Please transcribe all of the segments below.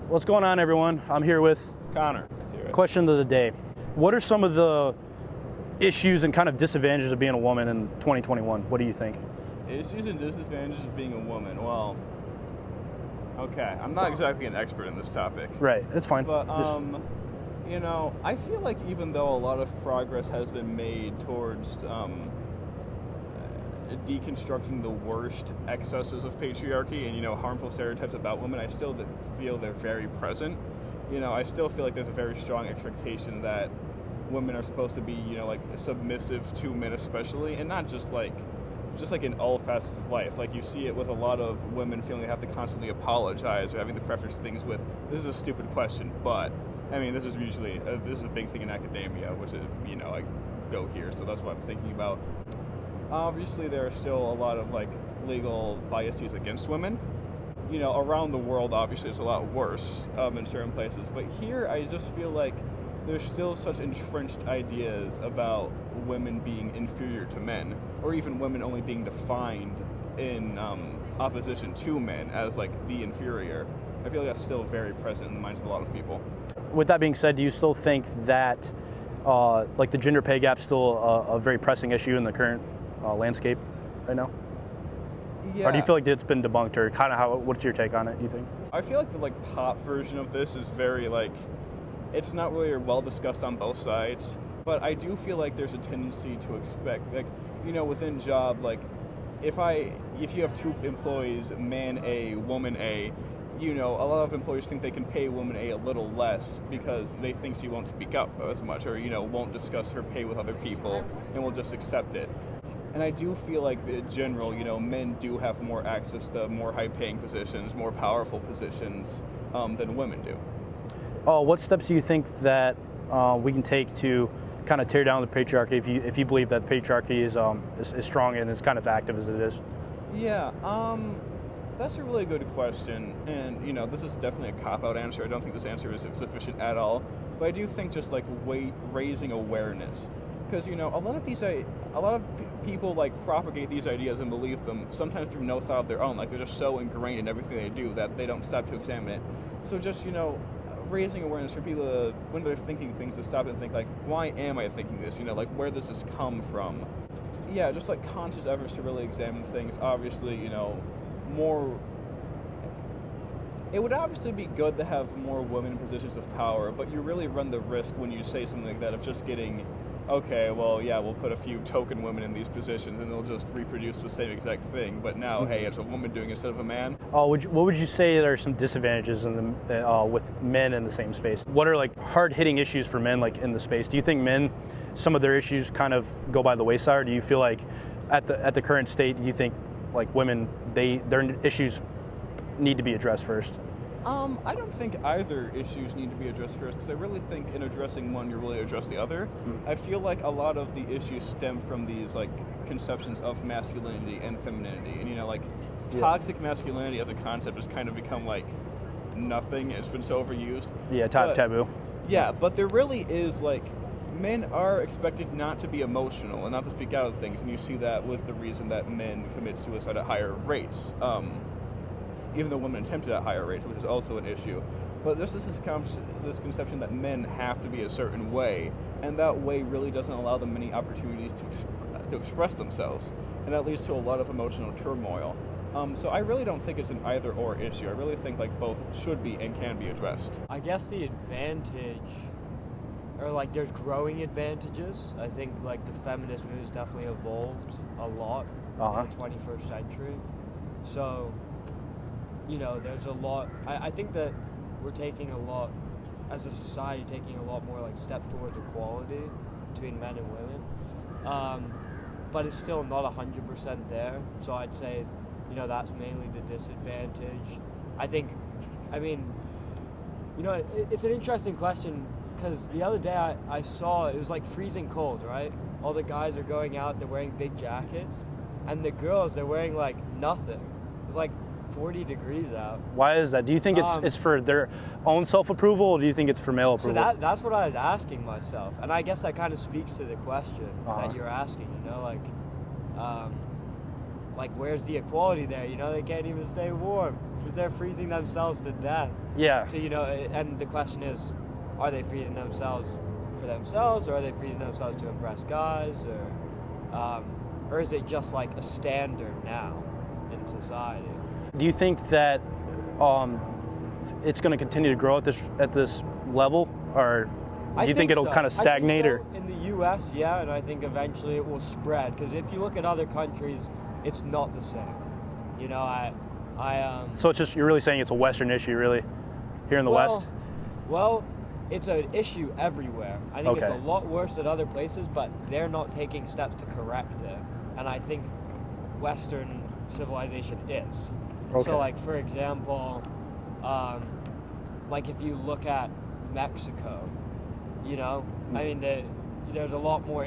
What's going on, everyone? I'm here with Connor. Question of the day. What are some of the issues and kind of disadvantages of being a woman in 2021? What do you think? Issues and disadvantages of being a woman. Well, okay, I'm not exactly an expert in this topic. Right, it's fine. But, you know, I feel like even though a lot of progress has been made towards deconstructing the worst excesses of patriarchy and, you know, harmful stereotypes about women, I still feel they're very present. You know, I still feel like there's a very strong expectation that women are supposed to be, you know, like submissive to men especially, and not just like in all facets of life. Like you see it with a lot of women feeling they have to constantly apologize or having to preface things with, this is a stupid question, but, I mean, this is usually, this is a big thing in academia, which is, you know, I go here, so that's what I'm thinking about. Obviously, there are still a lot of, like, legal biases against women. You know, around the world, obviously, it's a lot worse in certain places. But here, I just feel like there's still such entrenched ideas about women being inferior to men, or even women only being defined in opposition to men as, like, the inferior. I feel like that's still very present in the minds of a lot of people. With that being said, do you still think that, like, the gender pay gap is still a very pressing issue in the current landscape right now? Yeah. Or do you feel like it's been debunked, or kind of what's your take on it, do you think? I feel like the, like, pop version of this is very, like, it's not really well discussed on both sides, but I do feel like there's a tendency to expect, like, you know, within job, like, if you have two employees, man A, woman A, you know, a lot of employers think they can pay woman A a little less because they think she won't speak up as much, or, you know, won't discuss her pay with other people and will just accept it. And I do feel like, in general, you know, men do have more access to more high-paying positions, more powerful positions than women do. What steps do you think that we can take to kind of tear down the patriarchy if you believe that patriarchy is strong and as kind of active as it is? Yeah, that's a really good question. And, you know, this is definitely a cop-out answer. I don't think this answer is sufficient at all. But I do think just, like, raising awareness. Because, you know, a lot of people, like, propagate these ideas and believe them, sometimes through no thought of their own. Like, they're just so ingrained in everything they do that they don't stop to examine it. So just, you know, raising awareness for people when they're thinking things, to stop and think, like, why am I thinking this? You know, like, where does this come from? Yeah, just, like, conscious efforts to really examine things. Obviously, you know, it would obviously be good to have more women in positions of power, but you really run the risk when you say something like that of just getting, okay, well, yeah, we'll put a few token women in these positions and they'll just reproduce the same exact thing. But now, hey, it's a woman doing it instead of a man. What would you say are some disadvantages with men in the same space? What are, like, hard-hitting issues for men, like, in the space? Do you think men, some of their issues kind of go by the wayside, or do you feel like at the current state, do you think, like, women, their issues need to be addressed first? I don't think either issues need to be addressed first, because I really think in addressing one, you really address the other. I feel like a lot of the issues stem from these, like, conceptions of masculinity and femininity. And, you know, like, toxic masculinity as a concept has kind of become, like, nothing. It's been so overused. Yeah, taboo. Yeah, but there really is, like, men are expected not to be emotional and not to speak out of things, and you see that with the reason that men commit suicide at higher rates. Even though women attempt it at higher rates, which is also an issue. But there's this conception that men have to be a certain way, and that way really doesn't allow them many opportunities to express themselves, and that leads to a lot of emotional turmoil. So I really don't think it's an either-or issue. I really think, like, both should be and can be addressed. I guess the advantage, or, like, there's growing advantages. I think, like, the feminist move's definitely evolved a lot in the 21st century. So, you know, there's a lot. I think that we're taking a lot, as a society, taking a lot more, like, steps towards equality between men and women. But it's still not 100% there. So I'd say, you know, that's mainly the disadvantage. I mean, you know, it's an interesting question, because the other day I saw, it was, like, freezing cold, right? All the guys are going out, they're wearing big jackets, and the girls, they're wearing, like, nothing. It's like 40 degrees out. Why is that? Do you think it's for their own self-approval, or do you think it's for male approval? So that's what I was asking myself, and I guess that kind of speaks to the question that you're asking, you know, like, like, where's the equality there? You know, they can't even stay warm because they're freezing themselves to death. Yeah. So, you know, and the question is, are they freezing themselves for themselves, or are they freezing themselves to impress guys, or is it just like a standard now in society? Do you think that it's going to continue to grow at this level, or do you think it'll so. kind of stagnate? Or in the U.S., yeah, and I think eventually it will spread. Because if you look at other countries, it's not the same. You know, So it's just, you're really saying it's a Western issue, really, here in the West? Well, it's an issue everywhere. I think it's a lot worse at other places, but they're not taking steps to correct it. And I think Western civilization is. Okay. So, like, for example, like if you look at Mexico, you know, I mean, there's a lot more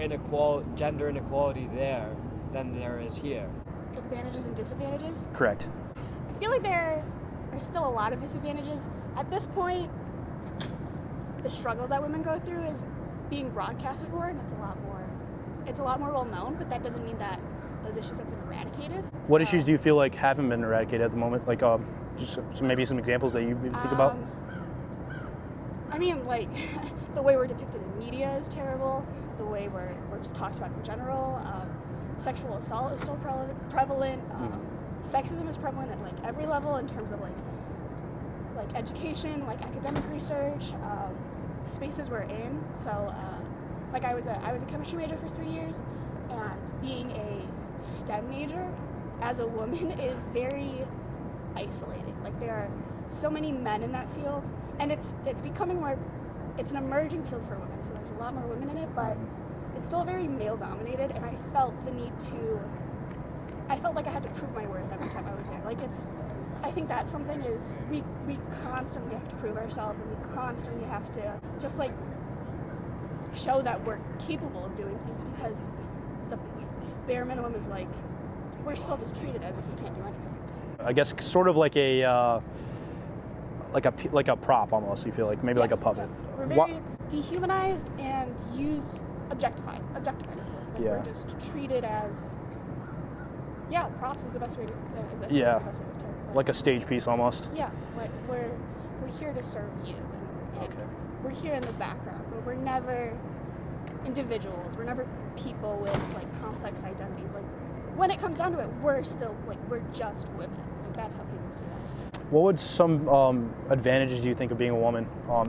gender inequality there than there is here. Advantages and disadvantages? Correct. I feel like there are still a lot of disadvantages. At this point, the struggles that women go through is being broadcasted more, and it's a lot more well known, but that doesn't mean that those issues have been eradicated. What issues do you feel like haven't been eradicated at the moment? Like, just maybe some examples that you maybe think about? I mean, like, the way we're depicted in media is terrible. The way we're just talked about in general. Sexual assault is still prevalent. Sexism is prevalent at, like, every level in terms of, like education, like academic research, spaces we're in. So, like, I was a chemistry major for 3 years, and being a STEM major as a woman is very isolating. Like, there are so many men in that field, and it's becoming more, it's an emerging field for women, so there's a lot more women in it, but it's still very male dominated, and I felt like I had to prove my worth every time I was there. Like, I think that's something is we constantly have to prove ourselves, and we constantly have to just, like, show that we're capable of doing things, because the bare minimum is, like, we're still just treated as if we can't do anything. I guess sort of like a prop almost. You feel like maybe like a puppet. Yes. We're very dehumanized and objectified. Like, we're just treated as props is the best way to. The best way to term it. Like a stage piece almost. Yeah, like we're here to serve you. And we're here in the background, but we're never individuals. We're never people with, like, complex identities. Like, when it comes down to it, we're still, like, we're just women. Like, that's how people see us. What would some advantages do you think of being a woman,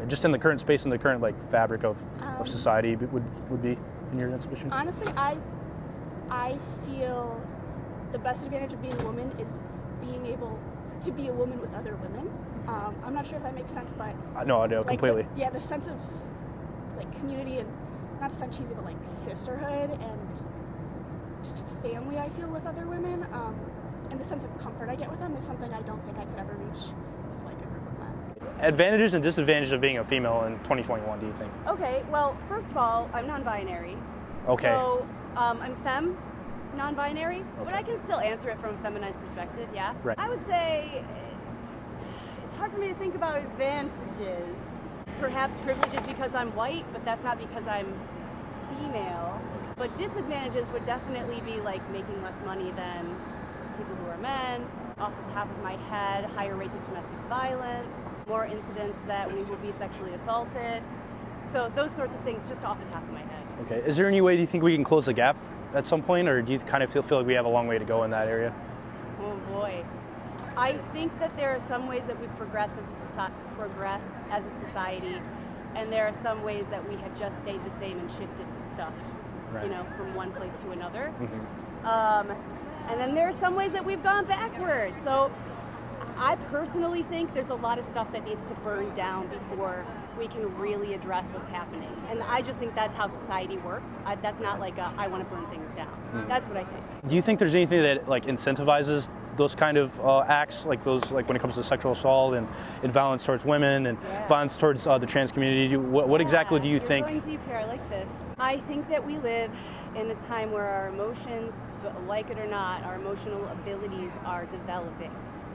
just in the current space, in the current, like, fabric of society would be in your exhibition? Honestly, I feel the best advantage of being a woman is being able to be a woman with other women. I'm not sure if that makes sense, but No, I do, like, completely. the sense of, like, community, and not to sound cheesy, but, like, sisterhood and just family I feel with other women, and the sense of comfort I get with them is something I don't think I could ever reach with, like, a group of men. Advantages and disadvantages of being a female in 2021, do you think? Okay, well, first of all, I'm non-binary. Okay. So, I'm femme, non-binary, but I can still answer it from a feminized perspective, yeah? Right. I would say it's hard for me to think about advantages. Perhaps privileges because I'm white, but that's not because I'm female. But disadvantages would definitely be, like, making less money than people who are men. Off the top of my head, higher rates of domestic violence, more incidents that we would be sexually assaulted. So those sorts of things just off the top of my head. Okay. Is there any way do you think we can close the gap at some point, or do you kind of feel like we have a long way to go in that area? Oh boy. I think that there are some ways that we've progressed as a society, and there are some ways that we have just stayed the same and shifted stuff, Right. you know, from one place to another. Mm-hmm. And then there are some ways that we've gone backward. So I personally think there's a lot of stuff that needs to burn down before we can really address what's happening. And I just think that's how society works. That's not like I want to burn things down. Mm-hmm. That's what I think. Do you think there's anything that, like, incentivizes those kind of acts, like those, like when it comes to sexual assault and violence towards women and violence towards the trans community? What exactly do you think? You're going deep here. I like this. I think that we live in a time where our emotions, like it or not, our emotional abilities are developing.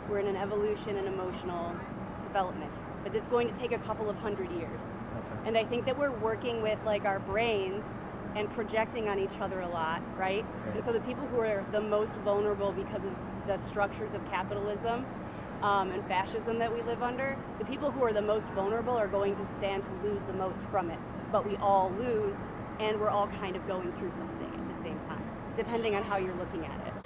We're in an evolution in emotional development, but it's going to take a couple of 100 years. Okay. And I think that we're working with, like, our brains and projecting on each other a lot, right? And so the people who are the most vulnerable because of the structures of capitalism and fascism that we live under, the people who are the most vulnerable are going to stand to lose the most from it. But we all lose, and we're all kind of going through something at the same time, depending on how you're looking at it.